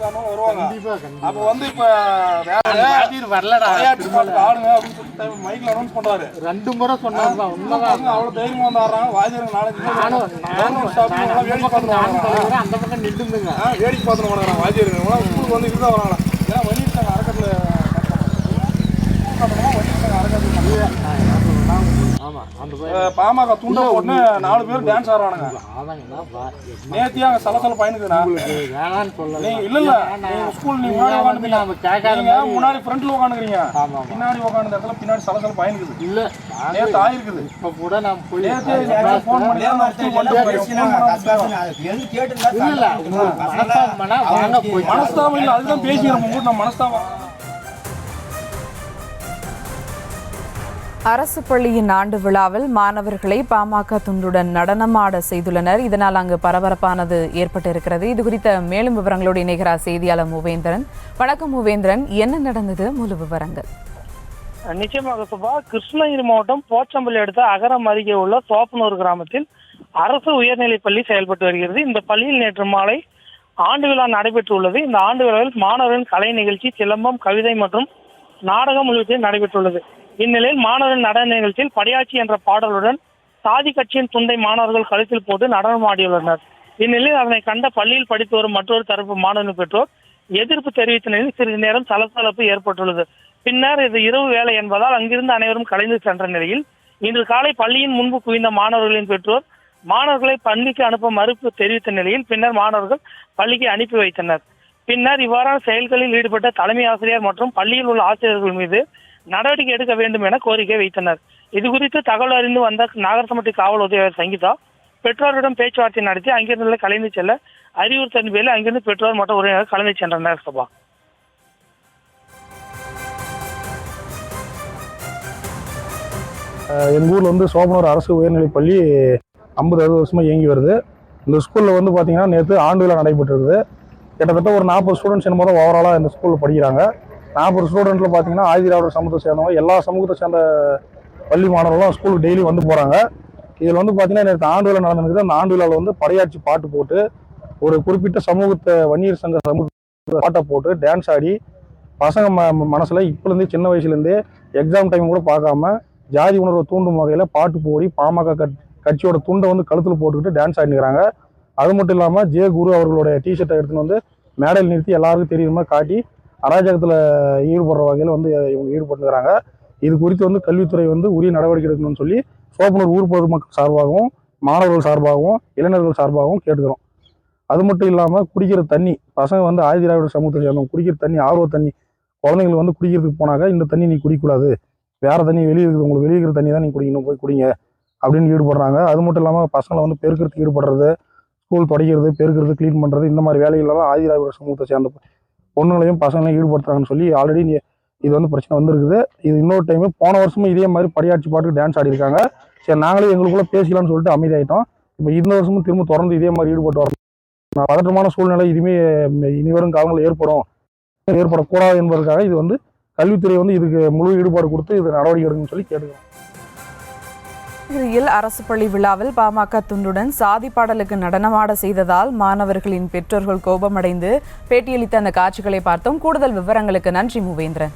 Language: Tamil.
காரணம் வருவாங்க. அப்ப வந்து இப்ப வரலடா ஆடுங்க அப்படின்னு சொல்லி மைக்ல அனௌன்ஸ் பண்றாரு. 2 முறை சொன்னாங்க. உண்மைதான். அவ்வளவு தைரியமா வந்து ஆடுறாங்க. வாஜியர் நாளைக்கு வேடிக்கை பார்த்துட்டு அந்த பக்கம் நின்றுங்க. வேடிக்கை பார்த்துட்டு வராங்க வாஜியர். ஸ்கூலுக்கு வந்து இதுதான் வராங்களா? ஏன்னா வலியுறுத்தாங்க அறக்கட்டளை பாமக துண்டை போட்டு 4 பேர் டான்ஸ் ஆடுறானுங்க. நேத்தியா அங்க சலசல பயனுக்குண்ணா இல்ல இல்ல நீங்க ஸ்கூல் நீங்க முன்னாடி ஃப்ரண்ட்ல உட்காந்துக்கிறீங்க, பின்னாடி உட்காந்து இடத்துல பின்னாடி சலசல பயனுக்குது. இல்ல நேத்து ஆயிருக்குது. இப்ப கூட நான் போய் போன் பண்ணி மனஸ்தாபம் இல்ல, அதுதான் பேசிக்கிறோம். நம்ம மனஸ்தாபம். அரசு பள்ளியின் ஆண்டு விழாவில் மாணவர்களை பாமக துண்டுடன் நடனமாட செய்துள்ளனர். இதனால் அங்கு பரபரப்பானது ஏற்பட்டிருக்கிறது. இது குறித்த மேலும் விவரங்களோடு இணைகிறார் செய்தியாளர் மூவேந்திரன். வணக்கம் மூவேந்திரன், என்ன நடந்தது, முழு விவரங்கள்? நிச்சயமாக சுபா, கிருஷ்ணகிரி மாவட்டம் போச்சம்பள்ளி அடுத்த அகரம் அருகே உள்ள சோப்பனூர் கிராமத்தில் அரசு உயர்நிலைப் பள்ளி செயல்பட்டு வருகிறது. இந்த பள்ளியில் நேற்று மாலை ஆண்டு விழா நடைபெற்றுள்ளது. இந்த ஆண்டு விழாவில் மாணவர்களின் கலை நிகழ்ச்சி, சிலம்பம், கவிதை மற்றும் நாடகம் உள்ளிட்ட நடைபெற்றுள்ளது. இந்நிலையில் மாணவர்கள் நடன நிகழ்ச்சியில் படையாச்சி என்ற பாடலுடன் சாதி கட்சியின் துண்டை மாணவர்கள் கழுத்தில் போட்டு நடனமாடியுள்ளனர். இந்நிலையில் அதனை கண்ட பள்ளியில் படித்து வரும் மற்றொரு தரப்பு மாணவர்கள் பெற்றோர் எதிர்ப்பு தெரிவித்த நிலையில் சிறிது நேரம் சலசலப்பு ஏற்பட்டுள்ளது. பின்னர் இது இரவு வேலை என்பதால் அங்கிருந்து அனைவரும் கலைந்து சென்ற நிலையில் இன்று காலை பள்ளியின் முன்பு குவிந்த மாணவர்களின் பெற்றோர் மாணவர்களை பள்ளிக்கு அனுப்ப மறுப்பு தெரிவித்த நிலையில் பின்னர் மாணவர்கள் பள்ளிக்கு அனுப்பி வைத்தனர். பின்னர் இவ்வாறான செயல்களில் ஈடுபட்ட தலைமை ஆசிரியர் மற்றும் பள்ளியில் உள்ள ஆசிரியர்கள் மீது நடவடிக்கை எடுக்க வேண்டும் என கோரிக்கை வைத்தனர். இது குறித்து தகவல் அறிந்து வந்த நாகரசம்பட்டி காவல் உதவியாளர் சங்கீதா பெற்றோரிடம் பேச்சுவார்த்தை நடத்தி அங்கிருந்து கலைந்து செல்ல அறிவுறுத்தல் பேரில் அங்கிருந்து பெற்றோர் மற்றும் உறவினர்கள் கலந்து சென்றனர். சபா, எங்கள் ஊரில் வந்து சோப்பனூர் அரசு உயர்நிலைப் பள்ளி 50-60 வருஷமாக இயங்கி வருது. இந்த ஸ்கூலில் வந்து பார்த்தீங்கன்னா நேற்று ஆண்டு விழா நடைபெற்றிருக்குது. கிட்டத்தட்ட ஒரு 40 ஸ்டூடெண்ட்ஸ் என்னமோ ஓவராலாக இந்த ஸ்கூலில் படிக்கிறாங்க. 40 ஸ்டூடெண்ட்டில் பார்த்தீங்கன்னா ஆதிதிராவிடர் சமூகத்தை சேர்ந்தவங்க, எல்லா சமூகத்தை சேர்ந்த பள்ளி மாணவர்களும் ஸ்கூலுக்கு டெய்லி வந்து போகிறாங்க. இதில் வந்து பார்த்தீங்கன்னா நேற்று ஆண்டு விழா நடந்திருக்குது. அந்த ஆண்டு விழாவில் வந்து படையாட்சி பாட்டு போட்டு ஒரு குறிப்பிட்ட சமூகத்தை வன்னியர் சங்க சமூகத்தை பாட்டை போட்டு டான்ஸ் ஆடி பசங்க மனசில் இப்போலேருந்தே சின்ன வயசுலேருந்தே எக்ஸாம் டைம் கூட பார்க்காம ஜாதி உணர்வை தூண்டும் வகையில் பாட்டு போடி பாமக கட்சியோட துண்டை வந்து கழுத்தில் போட்டுக்கிட்டு டான்ஸ் ஆடினுக்கிறாங்க. அது மட்டும் இல்லாமல் ஜே குரு அவர்களுடைய டிஷர்ட்டை எடுத்துன்னு வந்து மேடையில் நிறுத்தி எல்லாருக்கும் தெரியுற மாதிரி காட்டி அராஜகத்தில் ஈடுபடுற வகையில் வந்து இவங்க ஈடுபட்டுக்கிறாங்க. இது குறித்து வந்து கல்வித்துறை வந்து உரிய நடவடிக்கை எடுக்கணும்னு சொல்லி சோப்பனூர் ஊர் பொதுமக்கள் சார்பாகவும் மாணவர்கள் சார்பாகவும் இளைஞர்கள் சார்பாகவும் கேட்டுக்கிறோம். அது மட்டும் இல்லாமல் குடிக்கிற தண்ணி, பசங்க வந்து ஆதிதிராவிடர் சமூகத்தை சேர்ந்தவங்க குடிக்கிற தண்ணி, ஆர்வ தண்ணி, குழந்தைங்களுக்கு வந்து குடிக்கிறதுக்கு போனாக்க இந்த தண்ணி நீ குடிக்கூடாது, வேற தண்ணி வெளியே இருக்குது, உங்களுக்கு வெளியே இருக்கிற தண்ணி தான் நீ குடிக்கணும், போய் குடிங்க அப்படின்னு ஈடுபடுறாங்க. அது மட்டும் இல்லாமல் பசங்களை வந்து பெருக்கிறதுக்கு ஈடுபடுறது, ஸ்கூல் துடைக்கிறது, பெருக்கிறது, க்ளீன் பண்ணுறது, இந்த மாதிரி வேலைகளெல்லாம் ஆதிதிராவிடர் சமூகத்தை சேர்ந்த பொண்ணுங்களையும் பசங்களையும் ஈடுபடுத்துறாங்கன்னு சொல்லி ஆல்ரெடி இது வந்து பிரச்சனை வந்துருக்குது. இது இன்னொரு டைமு போன வருஷமும் இதே மாதிரி படையாட்சி பாட்டுக்கு டான்ஸ் ஆடி இருக்காங்க. சரி, நாங்களே எங்களுக்குள்ள பேசிக்கலாம்னு சொல்லிட்டு அமைதியாயிட்டோம். இப்போ இந்த வருஷமும் திரும்ப தொடர்ந்து இதே மாதிரி ஈடுபட்டு வரணும். பதற்றமான சூழ்நிலை இனிமே இனிவரும் காலங்களில் ஏற்படக்கூடாது என்பதற்காக இது வந்து கல்வித்துறை வந்து இதுக்கு முழு ஈடுபாடு கொடுத்து இது நடவடிக்கை எடுக்கணும்னு சொல்லி கேட்டுக்கிறோம். கிருஷ்ணகிரியில் அரசு பள்ளி விழாவில் பாமக துண்டுடன் சாதி பாடலுக்கு நடனமாட செய்ததால் மாணவர்களின் பெற்றோர்கள் கோபமடைந்து பேட்டியளித்த அந்த காட்சிகளை பார்த்தோம். கூடுதல் விவரங்களுக்கு நன்றி மூவேந்திரன்.